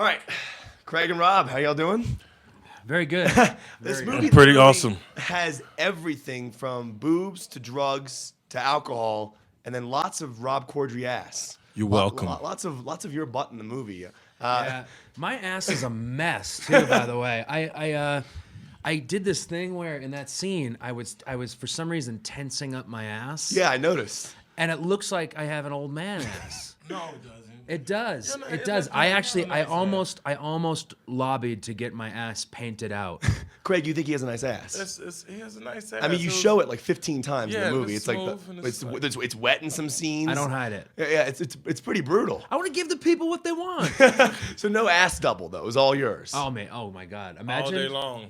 All right, Craig and Rob, how y'all doing? Very good. This movie Pretty literally awesome. has everything from boobs to drugs to alcohol, and then lots of Rob Corddry ass. You're welcome. Lots of your butt in the movie. Yeah, my ass is a mess too. By the way, I did this thing where in that scene I was for some reason tensing up my ass. Yeah, I noticed. And it looks like I have an old man ass. No, it doesn't. It does. You're not- It does. you're I not actually, nice, I almost lobbied to get my ass painted out. Craig, you think he has a nice ass? He has a nice ass. I mean, you show it like 15 times in Yeah, the movie. it's It's like smooth and it's wet in some scenes. I don't hide it. Yeah, it's pretty brutal. I want to give the people what they want. So no ass double though. It was all yours. Oh man. Oh my God. all day Imagine. long.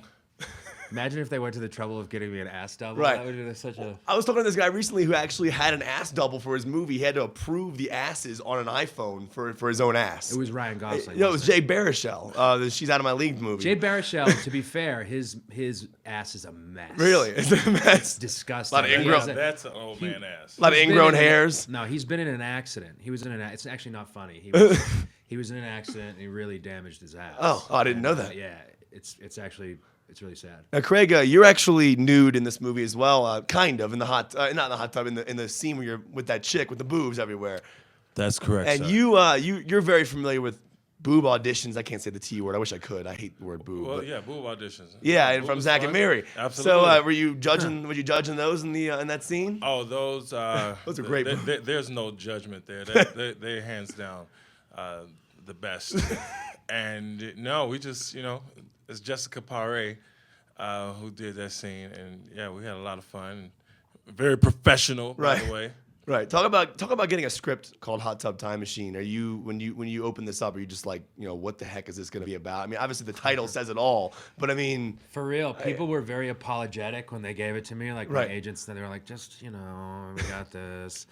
Imagine if they went to the trouble of getting me an ass double. Right. That would be such a. I was talking to this guy recently who actually had an ass double for his movie. He had to approve the asses on an iPhone for his own ass. It was Ryan Gosling. No, it was wasn't Jay Baruchel. The She's Out of My League movie. Jay Baruchel, to be fair, his ass is a mess. Really? It's a mess. Disgusting. A lot of He ingrown- has a- That's an old man ass. A lot of he's been ingrown in an- hairs. No, he's been in an accident. He was in an. It's actually not funny. He was in an accident and he really damaged his ass. Oh, I didn't know that. Yeah, it's actually really sad. Now, Craig, you're actually nude in this movie as well, kind of in the hot, not in the hot tub, in the scene where you're with that chick with the boobs everywhere. That's correct. And sir. you're very familiar with boob auditions. I can't say the T word. I wish I could. I hate the word boob. Well, but- yeah, boob auditions. Yeah, and Boob from is Zack and fun. Mary. Absolutely. So, were you judging? Were you judging those in that scene? Oh, those. Those are great. There's no judgment there. They're hands down the best. And no, we just it's Jessica Paré who did that scene, and yeah, we had a lot of fun. Very professional, by Right. the way. Right. Talk about getting a script called Hot Tub Time Machine. Are you when you open this up, are you just like, what the heck is this going to be about? I mean, obviously the title says it all, but I mean, For real, people were very apologetic when they gave it to me. Like Right. my agents, they were like, "Just we got this,"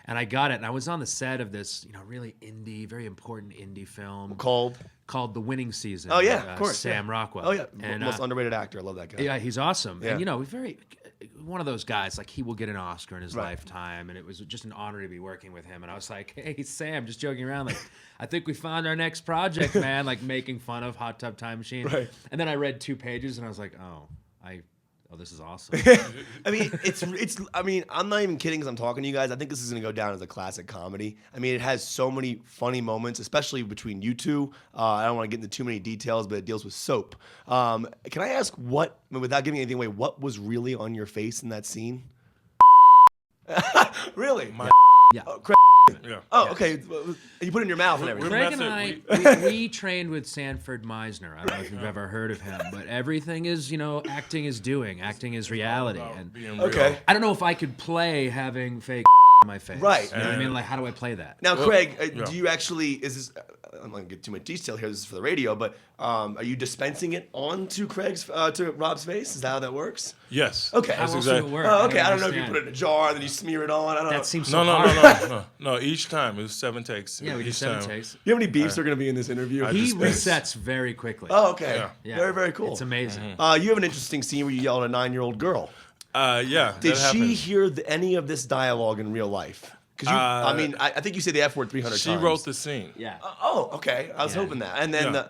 and I got it. And I was on the set of this, really indie, very important indie film called. called The Winning Season. Oh yeah, with, of course. Sam yeah. Rockwell. Oh yeah, and most underrated actor. I love that guy. yeah, he's awesome. Yeah. And very one of those guys. Like he will get an Oscar in his Right. lifetime, and it was just an honor to be working with him. And I was like, "Hey Sam, just joking around. Like, I think we found our next project, man." Like making fun of Hot Tub Time Machine. Right. And then I read 2 pages, and I was like, "Oh, this is awesome." I mean, it's. I mean, I'm not even kidding as I'm talking to you guys. I think this is going to go down as a classic comedy. I mean, it has so many funny moments, especially between you two. I don't want to get into too many details, but it deals with soap. Can I ask without giving anything away, what was really on your face in that scene? Really? Yeah. Oh, Craig. Yeah. Oh, okay. You put it in your mouth and everything. Craig and messing- we trained with Sanford Meisner. I don't know if you've ever heard of him, but everything is, acting is doing, acting is reality. And Being real. Okay. I don't know if I could play having fake on my face. Right. You know what I mean? Like, how do I play that? Now, Craig, yeah. do you actually, is this, I'm not going to get too much detail here, this is for the radio, but are you dispensing it onto to Rob's face? Is that how that works? Yes. Okay. How That's else would it exactly. work? Oh, okay. I don't know if you understand. put it in a jar and then you smear it on. I don't know. That seems so No, hard. no. Each time it was 7 takes. Yeah, we did Each 7 time. takes. You have any beefs that are going to be in this interview? I He dispense. resets very quickly. Oh, okay. Yeah. Yeah. Very, very cool. It's amazing. You have an interesting scene where you yell at a 9-year-old girl. Yeah. Did that she happened. hear any of this dialogue in real life? Because I think you say the F word 300 She times. wrote the scene. Yeah. Oh, okay. I was Yeah. hoping that. And then, Yeah.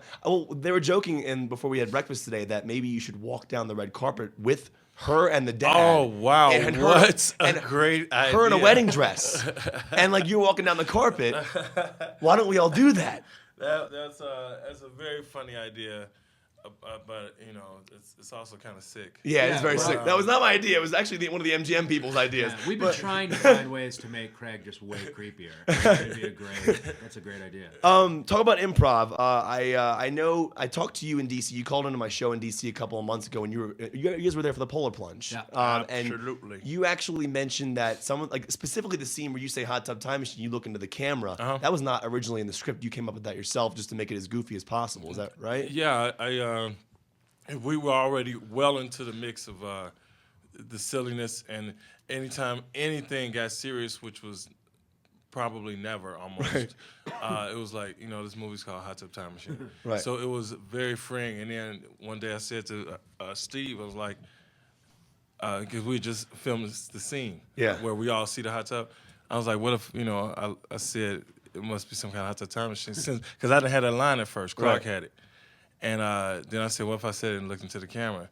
they were joking before we had breakfast today that maybe you should walk down the red carpet with her and the dad. Oh, wow. And her, What a and great idea. her in a wedding dress. And like you're walking down the carpet. Why don't we all do that? That's a very funny idea, but it's also kind of sick. Yeah, it's Yeah, very well, sick. That was not my idea. It was actually one of the MGM people's ideas. Yeah, we've been trying to find ways to make Craig just way creepier. That's a great idea. Talk about improv. I know I talked to you in DC. You called into my show in DC a couple of months ago, and you guys were there for the Polar Plunge. Yeah. Absolutely. And you actually mentioned that someone, like specifically the scene where you say "Hot Tub Time Machine," you look into the camera. Uh-huh. That was not originally in the script. You came up with that yourself just to make it as goofy as possible. Is that right? Yeah, we were already well into the mix of the silliness, and anytime anything got serious, which was probably never almost, it was like, this movie's called Hot Tub Time Machine. Right. So it was very freeing. And then one day I said to Steve, I was like, because we just filmed the scene Yeah. where we all see the hot tub. I was like, what if, I said, it must be some kind of hot tub time machine. Because I didn't have that line at first. Clark had it. And then I said, what if I said it and looked into the camera?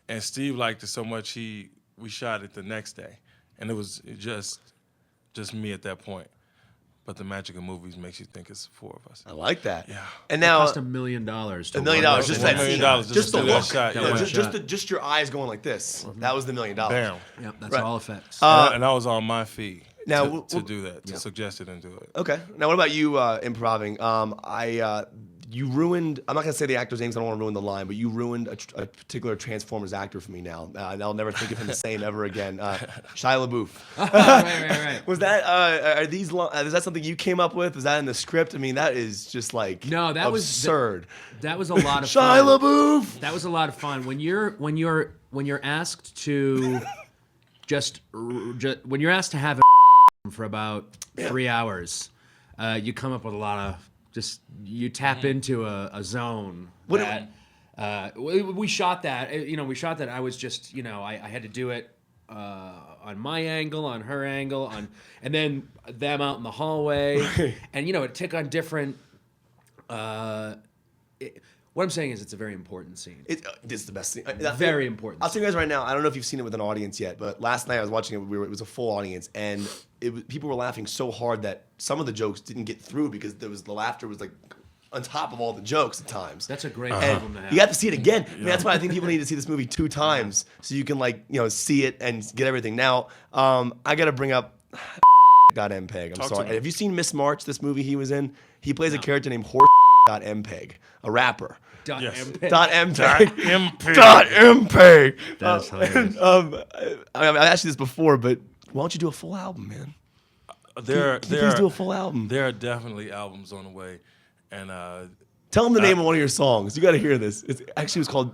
And Steve liked it so much, we shot it the next day. And it was just me at that point. But the magic of movies makes you think it's 4 of us. I like that. Yeah. And It now cost $1 million. $1 million, just that $1 million, scene. just the to do that look. shot, yeah. Just your eyes going like this. That was the $1 million. Bam. Yep, that's Right. all effects. And I was on my feed Now, to do that, to suggest it and do it. Okay. Now, what about you, improving? You ruined. I'm not gonna say the actor's names. I don't want to ruin the line, but you ruined a particular Transformers actor for me. Now, I'll never think of him the same ever again. Shia LaBeouf. right. Was that? Are these? Is that something you came up with? Was that in the script? I mean, that is just like No, that was absurd. That was a lot of Shia fun. LaBeouf. That was a lot of fun. When you're asked to when you're asked to have a for about 3 hours, you come up with a lot of you tap into a zone. We shot that. We shot that. I was just I had to do it on my angle, on her angle, and then them out in the hallway, and it took on different. What I'm saying is, it's a very important scene. This is the best scene. Very important. I'll tell you guys right now. I don't know if you've seen it with an audience yet, but last night I was watching it. It was a full audience, and people were laughing so hard that some of the jokes didn't get through because the laughter was like on top of all the jokes at times. That's a great problem to have. You have to see it again. I mean, that's why I think people need to see this movie 2 times so you can see it and get everything. Now, I got to bring up MPEG. I'm sorry. Have you seen Miss March? This movie he was in. He plays a character named MPEG, a rapper. MPEG. MPEG. That's hilarious. I've asked you this before, but why don't you do a full album, man? Please do a full album. There are definitely albums on the way, and tell them the name of one of your songs. You got to hear this. It was called.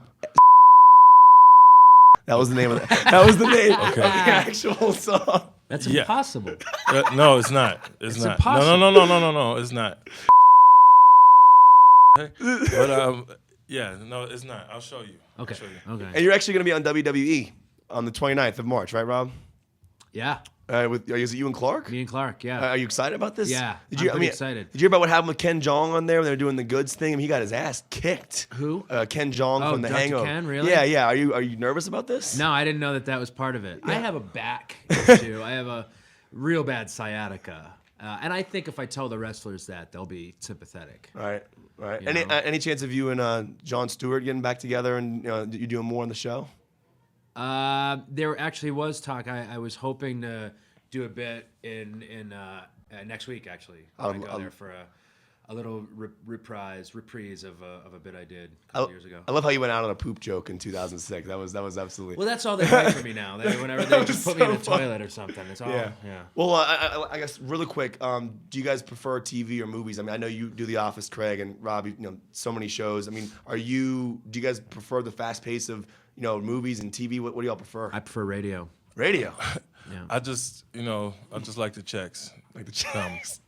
That was the name of it. That was the name of the actual song. That's impossible. No, it's not. It's not. Impossible. No, it's not. But no, it's not. I'll show you. Okay. Okay. And you're actually going to be on WWE on the 29th of March, right, Rob? Yeah. Is it you and Clark? Me and Clark. Yeah. Are you excited about this? Yeah. I'm pretty excited. Did you hear about what happened with Ken Jeong on there when they were doing the goods thing? I mean, he got his ass kicked. Who? Ken Jeong from The Dr. Hangover. Ken, really? Yeah. Are you nervous about this? No, I didn't know that was part of it. Yeah. I have a back issue. I have a real bad sciatica. And I think if I tell the wrestlers that, they'll be sympathetic. Right. Any chance of you and Jon Stewart getting back together and you doing more on the show? There actually was talk. I was hoping to do a bit in next week. Actually, I go there for a little reprise of a bit I did a couple years ago. I love how you went out on a poop joke in 2006. That was absolutely. Well, that's all they write for me now. Whenever they just put me in the toilet or something, it's all. Yeah. Well, I guess really quick, do you guys prefer TV or movies? I mean, I know you do The Office, Craig, and Rob. So many shows. I mean, do you guys prefer the fast pace of movies and TV? What do y'all prefer? I prefer radio. Radio. Yeah. I just like the checks. Like the checks.